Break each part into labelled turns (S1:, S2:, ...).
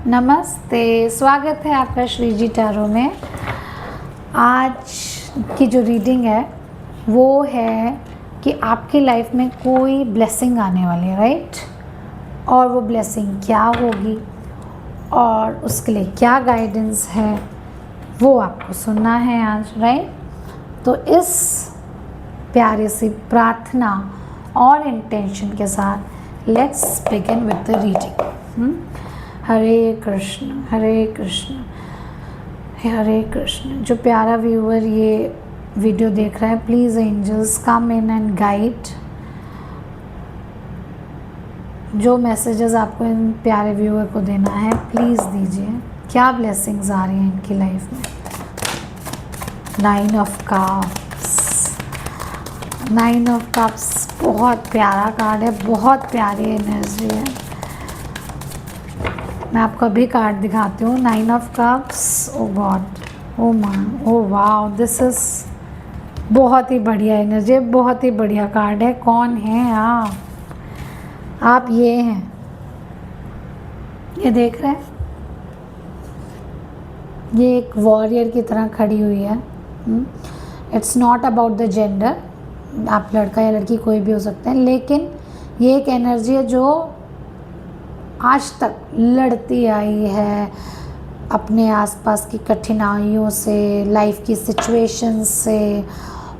S1: नमस्ते, स्वागत है आपका श्री जी टैरो में। आज की जो रीडिंग है वो है कि आपकी लाइफ में कोई ब्लेसिंग आने वाली है, राइट? और वो ब्लेसिंग क्या होगी और उसके लिए क्या गाइडेंस है वो आपको सुनना है आज, राइट? तो इस प्यारी सी प्रार्थना और इंटेंशन के साथ let's begin with the reading. Hare Krishna Hare Krishna Hare Krishna. जो प्यारा व्यूअर ये वीडियो देख रहा है, please angels come in and guide. जो मैसेजेस आपको इन प्यारे व्यूअर को देना है प्लीज़ दीजिए। क्या ब्लेसिंग्स आ रही हैं इनकी लाइफ में। 9 ऑफ कप्स। 9 ऑफ कप्स बहुत प्यारा कार्ड है, बहुत प्यारी एनर्जी है। मैं आपको अभी कार्ड दिखाती हूँ। 9 of cups. Oh God, oh my, oh wow, this is बहुत ही बढ़िया एनर्जी, बहुत ही बढ़िया कार्ड है। कौन है आप? आप ये हैं, ये देख रहे हैं, ये एक वॉरियर की तरह खड़ी हुई है। It's not about the gender, आप लड़का या लड़की कोई भी हो सकते हैं, लेकिन ये एक एनर्जी है जो आज तक लड़ती आई है अपने आसपास की कठिनाइयों से, लाइफ की सिचुएशंस से,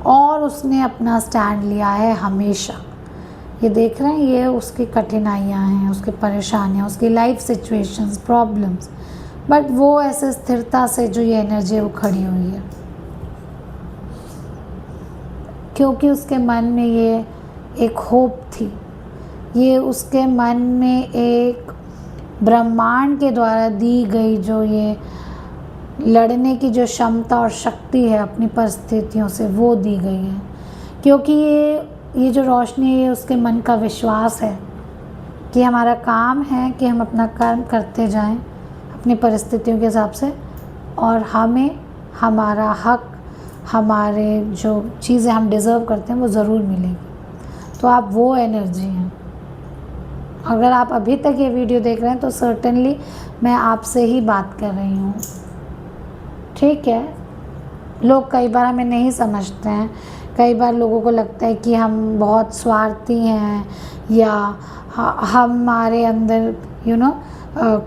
S1: और उसने अपना स्टैंड लिया है हमेशा। ये देख रहे हैं, ये उसकी कठिनाइयाँ हैं, उसकी परेशानियाँ, उसकी लाइफ सिचुएशंस, प्रॉब्लम्स, बट वो ऐसे स्थिरता से जो ये एनर्जी है वो खड़ी हुई है, क्योंकि उसके मन में ये एक होप थी। ये उसके मन में एक ब्रह्मांड के द्वारा दी गई जो ये लड़ने की जो क्षमता और शक्ति है अपनी परिस्थितियों से, वो दी गई है। क्योंकि ये जो रोशनी है, ये उसके मन का विश्वास है कि हमारा काम है कि हम अपना कर्म करते जाएं अपनी परिस्थितियों के हिसाब से, और हमें हमारा हक, हमारे जो चीज़ें हम डिज़र्व करते हैं वो ज़रूर मिलेगी। तो आप वो एनर्जी हैं। अगर आप अभी तक ये वीडियो देख रहे हैं तो सर्टेनली मैं आपसे ही बात कर रही हूँ, ठीक है? लोग कई बार हमें नहीं समझते हैं। कई बार लोगों को लगता है कि हम बहुत स्वार्थी हैं या हमारे अंदर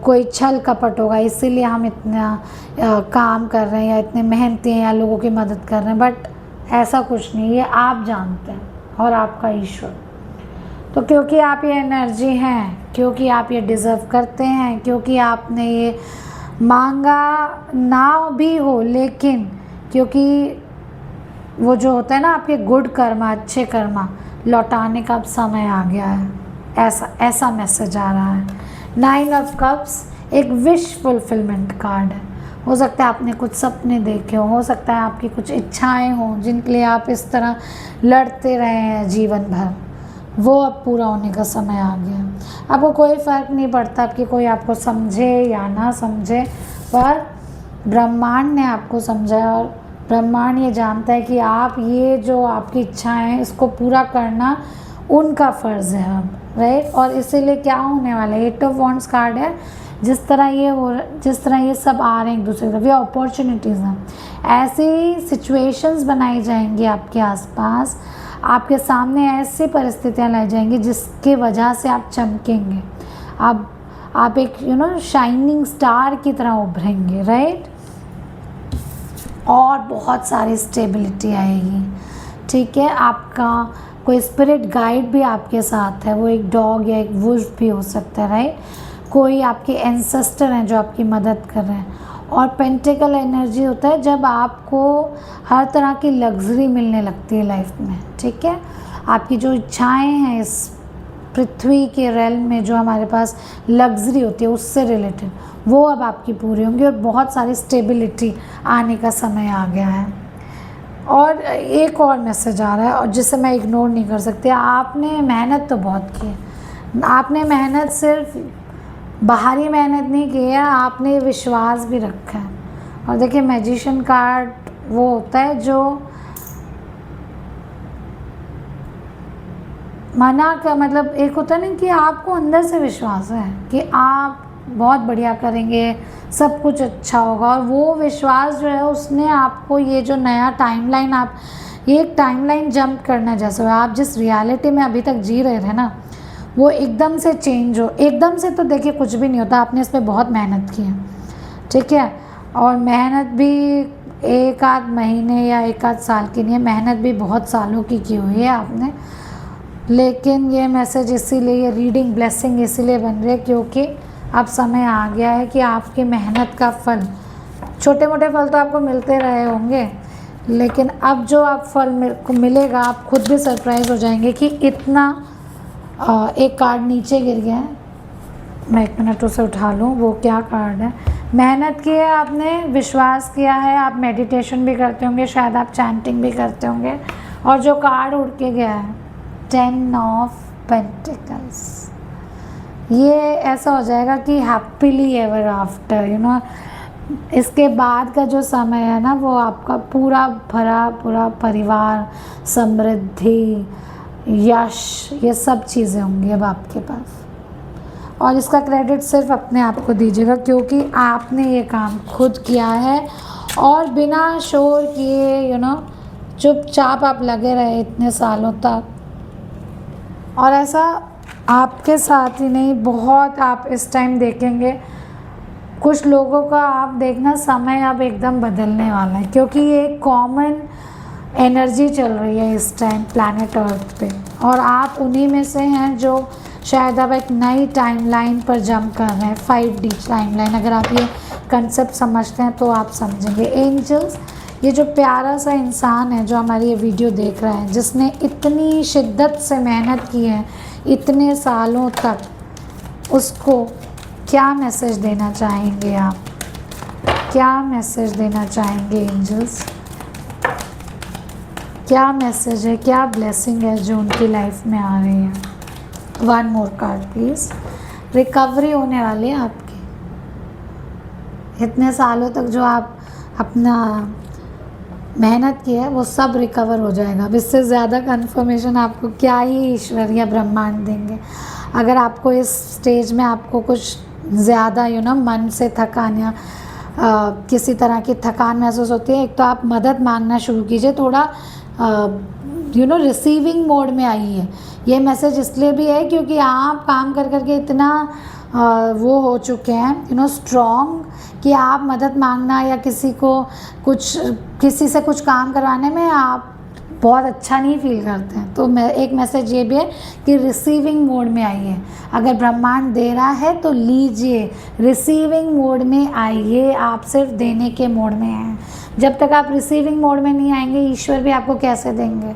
S1: कोई छल कपट होगा, इसीलिए हम इतना काम कर रहे हैं या इतने मेहनती हैं या लोगों की मदद कर रहे हैं। बट ऐसा कुछ नहीं, ये आप जानते हैं और आपका ईश्वर। तो क्योंकि आप ये एनर्जी हैं, क्योंकि आप ये डिज़र्व करते हैं, क्योंकि आपने ये मांगा ना भी हो, लेकिन क्योंकि वो जो होता है ना आपके गुड कर्मा, अच्छे कर्मा लौटाने का अब समय आ गया है, ऐसा मैसेज आ रहा है। 9 ऑफ कप्स एक विश फुलफिलमेंट कार्ड है। हो सकता है आपने कुछ सपने देखे हो सकता है आपकी कुछ इच्छाएं हों जिनके लिए आप इस तरह लड़ते रहे हैं जीवन भर, वो अब पूरा होने का समय आ गया। आपको कोई फ़र्क नहीं पड़ता कि कोई आपको समझे या ना समझे, पर ब्रह्मांड ने आपको समझा और ब्रह्मांड ये जानता है कि आप ये जो आपकी इच्छाएं हैं इसको पूरा करना उनका फ़र्ज़ है अब, राइट? और इसीलिए क्या होने वाला है, 8 ऑफ वॉन्ड्स कार्ड है। जिस तरह ये सब आ रहे हैं एक दूसरे की तरफ, ये अपॉर्चुनिटीज़ हैं। ऐसी सिचुएशंस बनाई जाएंगी आपके आसपास, आपके सामने ऐसी परिस्थितियां लाई जाएंगी जिसकी वजह से आप चमकेंगे। आप एक शाइनिंग स्टार की तरह उभरेंगे, राइट? और बहुत सारी स्टेबिलिटी आएगी, ठीक है? आपका कोई स्पिरिट गाइड भी आपके साथ है, वो एक डॉग या एक वुल्फ भी हो सकता है, राइट? कोई आपके एंसेस्टर हैं जो आपकी मदद कर रहे हैं। और पेंटिकल एनर्जी होता है जब आपको हर तरह की लग्जरी मिलने लगती है लाइफ में, ठीक है? आपकी जो इच्छाएं हैं इस पृथ्वी के रेल्म में, जो हमारे पास लग्जरी होती है उससे रिलेटेड, वो अब आपकी पूरी होंगी और बहुत सारी स्टेबिलिटी आने का समय आ गया है। और एक और मैसेज आ रहा है और जिसे मैं इग्नोर नहीं कर सकती। आपने मेहनत तो बहुत की है, आपने मेहनत सिर्फ बाहरी मेहनत नहीं की है, आपने विश्वास भी रखा है। और देखिए, मैजिशियन कार्ड वो होता है जो मना का मतलब, एक होता है ना कि आपको अंदर से विश्वास है कि आप बहुत बढ़िया करेंगे, सब कुछ अच्छा होगा। और वो विश्वास जो है उसने आपको ये जो नया टाइमलाइन, आप ये एक टाइमलाइन जंप करना जैसे हो, आप जिस रियलिटी में अभी तक जी रहे थे ना वो एकदम से चेंज हो। एकदम से तो देखिए कुछ भी नहीं होता, आपने इस पर बहुत मेहनत की है, ठीक है। और मेहनत भी एक आध महीने या एक आध साल की नहीं है, मेहनत भी बहुत सालों की हुई है आपने। लेकिन ये मैसेज इसीलिए, ये रीडिंग ब्लेसिंग इसीलिए बन रही है क्योंकि अब समय आ गया है कि आपकी मेहनत का फल, छोटे मोटे फल तो आपको मिलते रहे होंगे, लेकिन अब जो आप फल मिलेगा आप खुद भी सरप्राइज़ हो जाएंगे कि इतना। एक कार्ड नीचे गिर गया है, मैं 1 मिनट उसे उठा लूँ। वो क्या कार्ड है? मेहनत की है आपने, विश्वास किया है, आप मेडिटेशन भी करते होंगे, शायद आप चैंटिंग भी करते होंगे। और जो कार्ड उड़ के गया है 10 ऑफ पेंटिकल्स, ये ऐसा हो जाएगा कि happily ever after, you know, इसके बाद का जो समय है ना वो आपका पूरा भरा पूरा परिवार, समृद्धि, यश, ये सब चीज़ें होंगी अब आपके पास। और इसका क्रेडिट सिर्फ अपने आप को दीजिएगा क्योंकि आपने ये काम खुद किया है और बिना शोर किए, यू नो, चुपचाप आप लगे रहे इतने सालों तक। और ऐसा आपके साथ ही नहीं, बहुत आप इस टाइम देखेंगे कुछ लोगों का, आप देखना समय अब एकदम बदलने वाला है क्योंकि ये एक कॉमन एनर्जी चल रही है इस टाइम प्लैनेट अर्थ पे। और आप उन्हीं में से हैं जो शायद अब एक नई टाइमलाइन पर जंप कर रहे हैं, 5D टाइमलाइन। अगर आप ये कंसेप्ट समझते हैं तो आप समझेंगे। एंजल्स, ये जो प्यारा सा इंसान है जो हमारी ये वीडियो देख रहा है, जिसने इतनी शिद्दत से मेहनत की है इतने सालों तक, उसको क्या मैसेज देना चाहेंगे आप? क्या मैसेज देना चाहेंगे एंजल्स? क्या मैसेज है, क्या ब्लेसिंग है जो उनकी लाइफ में आ रही है? 1 मोर कार्ड प्लीज़। रिकवरी होने वाली है आपकी, इतने सालों तक जो आप अपना मेहनत की है वो सब रिकवर हो जाएगा। अब इससे ज़्यादा कंफर्मेशन आपको क्या ही ईश्वर या ब्रह्मांड देंगे। अगर आपको इस स्टेज में आपको कुछ ज़्यादा, यू नो, मन से थकान या किसी तरह की थकान महसूस होती है, एक तो आप मदद मांगना शुरू कीजिए, थोड़ा यू नो रिसीविंग मोड में आइए। ये मैसेज इसलिए भी है क्योंकि आप काम कर करके इतना वो हो चुके हैं, यू नो, स्ट्रॉन्ग, कि आप मदद मांगना या किसी से कुछ काम करवाने में आप बहुत अच्छा नहीं फील करते हैं। तो मैं एक मैसेज ये भी है कि रिसीविंग मोड में आइए। अगर ब्रह्मांड दे रहा है तो लीजिए, रिसीविंग मोड में आइए। आप सिर्फ देने के मोड में हैं। जब तक आप रिसीविंग मोड में नहीं आएंगे ईश्वर भी आपको कैसे देंगे?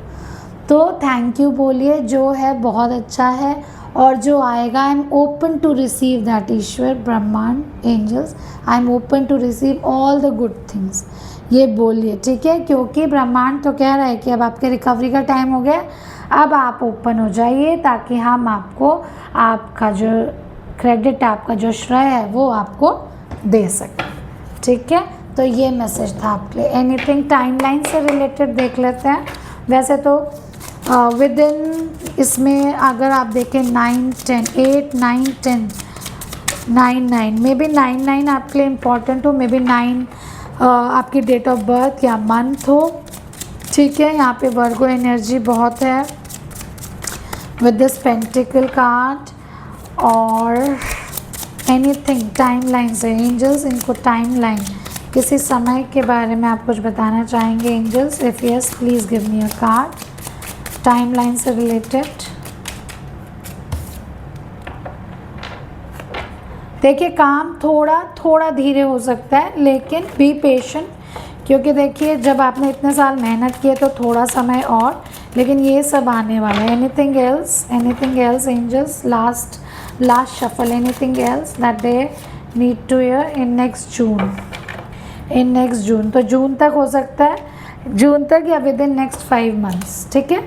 S1: तो थैंक यू बोलिए, जो है बहुत अच्छा है, और जो आएगा I am open to receive that. ईश्वर, ब्रह्मांड, angels, I am open to receive all the good things, ये बोलिए, ठीक है। क्योंकि ब्रह्मांड तो कह रहा है कि अब आपके रिकवरी का टाइम हो गया, अब आप ओपन हो जाइए ताकि हम आपको आपका जो क्रेडिट, आपका जो श्रेय है वो आपको दे सकें, ठीक है। तो ये मैसेज था आपके लिए। एनीथिंग टाइमलाइन से रिलेटेड देख लेते हैं। वैसे तो विद इन इसमें अगर आप देखें 9, 10, 8, 9, 10, 9, 9 मे बी 9 आपके लिए इम्पॉर्टेंट हो, मे बी 9 आपकी डेट ऑफ बर्थ या मंथ हो, ठीक है। यहाँ पे वर्गो एनर्जी बहुत है विद दिस पेंटिकल कार्ड। और एनीथिंग टाइमलाइन से एंजल्स, इनको टाइमलाइन, किसी समय के बारे में आप कुछ बताना चाहेंगे angels? If yes please give me a card timeline से रिलेटेड। देखिए काम थोड़ा धीरे हो सकता है, लेकिन बी पेशेंट, क्योंकि देखिए जब आपने इतने साल मेहनत किए तो थोड़ा समय और, लेकिन ये सब आने वाला है। Anything else angels, last shuffle, anything else that they need to hear in next June. तो जून तक हो सकता है, जून तक या विद इन नेक्स्ट 5 मंथ्स, ठीक है।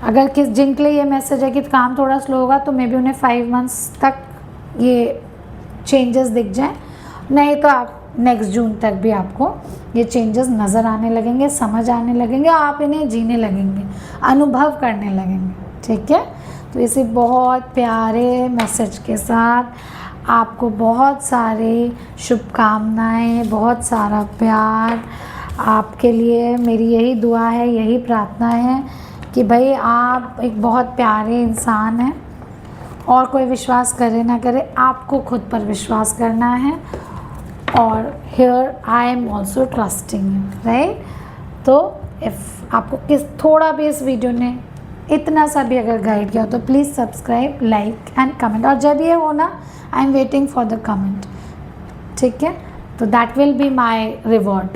S1: अगर जिनके लिए ये मैसेज है कि काम थोड़ा स्लो होगा तो मे बी उन्हें 5 मंथ्स तक ये चेंजेस दिख जाए, नहीं तो आप नेक्स्ट जून तक भी आपको ये चेंजेस नज़र आने लगेंगे, समझ आने लगेंगे, आप इन्हें जीने लगेंगे, अनुभव करने लगेंगे, ठीक है। तो इसी बहुत प्यारे मैसेज के साथ आपको बहुत सारे शुभकामनाएं, बहुत सारा प्यार। आपके लिए मेरी यही दुआ है, यही प्रार्थना है कि भाई आप एक बहुत प्यारे इंसान हैं। और कोई विश्वास करे ना करे, आपको खुद पर विश्वास करना है। और here I am also trusting you, right. तो इफ़ आपको थोड़ा भी इस वीडियो ने इतना सा भी अगर गाइड किया तो please subscribe, like and comment. और जब ये हो ना, I am waiting for the comment, ठीक है। तो that will be my reward,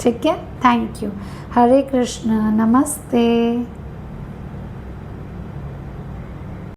S1: ठीक है। Thank you. हरे कृष्ण, नमस्ते।